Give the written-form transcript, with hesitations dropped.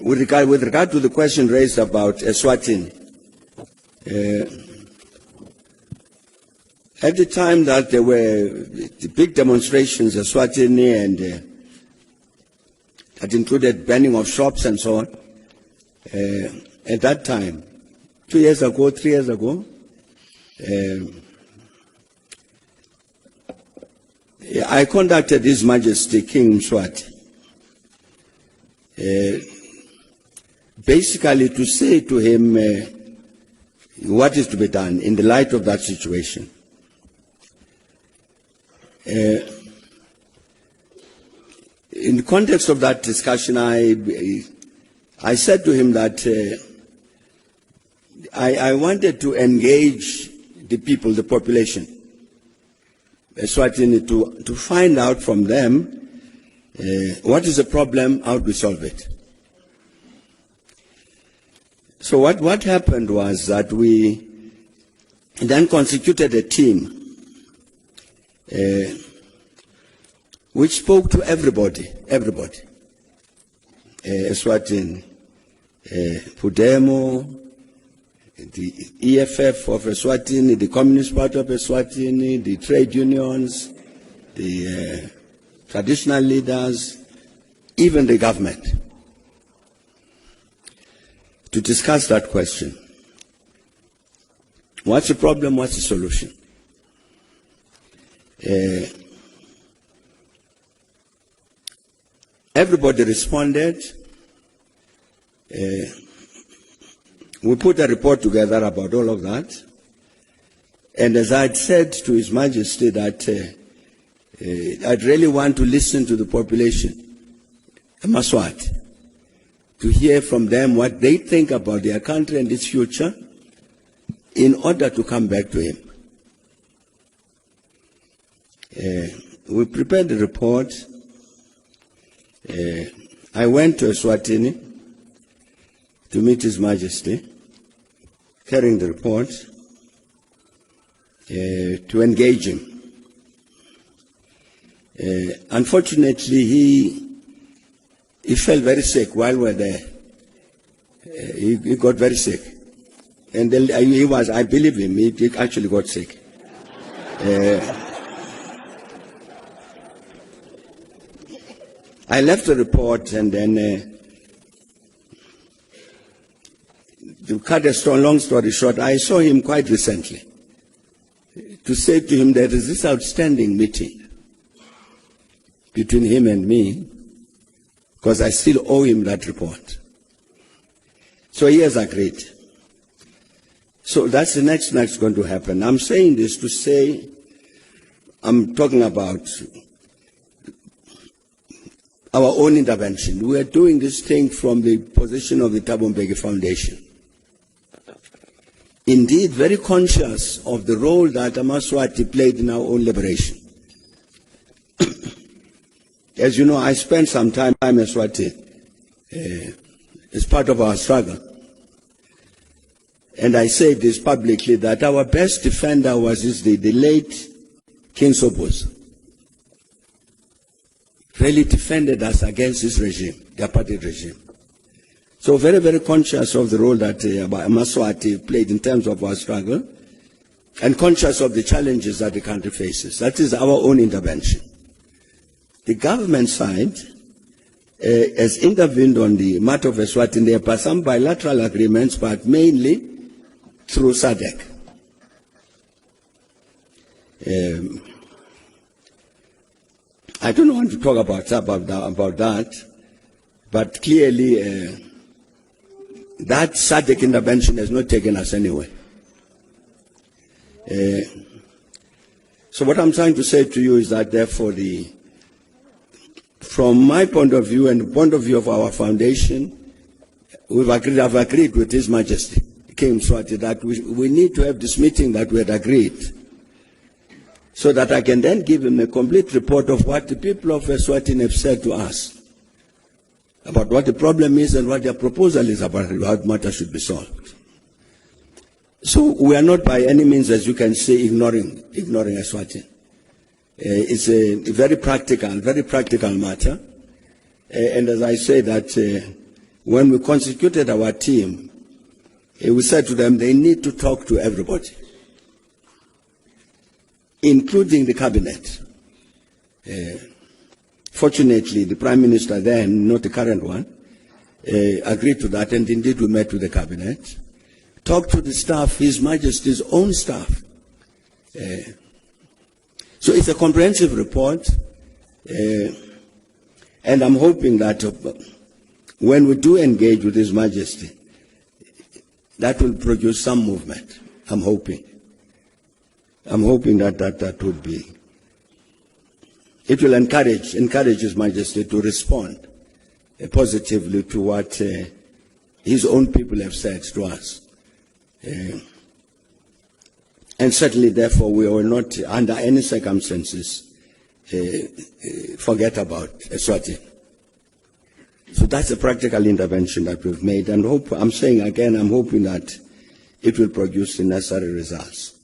with regard to the question raised about Eswatini, at the time that there were the big demonstrations in Eswatini and that included burning of shops and so on, at that time, 2 years ago, 3 years ago, I contacted His Majesty King Mswati, basically to say to him what is to be done in the light of that situation. In the context of that discussion, I said to him that I wanted to engage the people, the population, Eswatini, to find out from them what is the problem, how to solve it. So what happened was that we then constituted a team which spoke to everybody, Eswatini, Pudemo, the EFF of Eswatini, the Communist Party of Eswatini, the trade unions, the traditional leaders, even the government, to discuss that question. What's the problem? What's the solution? Everybody responded. We put a report together about all of that. And as I had said to His Majesty that I'd really want to listen to the population, Maswati, to hear from them what they think about their country and its future in order to come back to him. We prepared the report. I went to Eswatini to meet His Majesty, carrying the report, to engage him. Unfortunately, he felt very sick while we were there. He got very sick. And then he was, I believe him, he actually got sick. I left the report, and then to cut a long story short, I saw him quite recently to say to him there is this outstanding meeting between him and me, because I still owe him that report. So he has agreed. So that's the next going to happen. I'm saying this to say, I'm talking about our own intervention. We are doing this thing from the position of the Thabo Mbeki Foundation. Indeed, very conscious of the role that Amaswati played in our own liberation. As you know, I spent some time in Eswatini as part of our struggle. And I said this publicly, that our best defender was the late King Sobos. Really defended us against this regime, the apartheid regime. So very, very conscious of the role that Maswati played in terms of our struggle, and conscious of the challenges that the country faces. That is our own intervention. The government side has intervened on the matter of Eswatini. There are some bilateral agreements, but mainly through SADC. I don't want to talk about that, but clearly that SADC intervention has not taken us anywhere. So what I'm trying to say to you is that therefore from my point of view and the point of view of our foundation, I've agreed with His Majesty, King Mswati, that we need to have this meeting that we had agreed, so that I can then give him a complete report of what the people of Eswatini have said to us about what the problem is and what their proposal is about how the matter should be solved. So we are not by any means, as you can see, ignoring Eswatini. It's a very practical matter. And as I say that when we constituted our team, we said to them they need to talk to everybody, including the cabinet. Fortunately, the Prime Minister then, not the current one, agreed to that, and indeed we met with the cabinet, talked to the staff, His Majesty's own staff. So it's a comprehensive report, and I'm hoping that when we do engage with His Majesty, that will produce some movement. I'm hoping that would be. It will encourage His Majesty to respond positively to what his own people have said to us. And certainly, therefore, we will not, under any circumstances, forget about Eswatini. So that's a practical intervention that we've made, and I'm saying again, I'm hoping that it will produce the necessary results.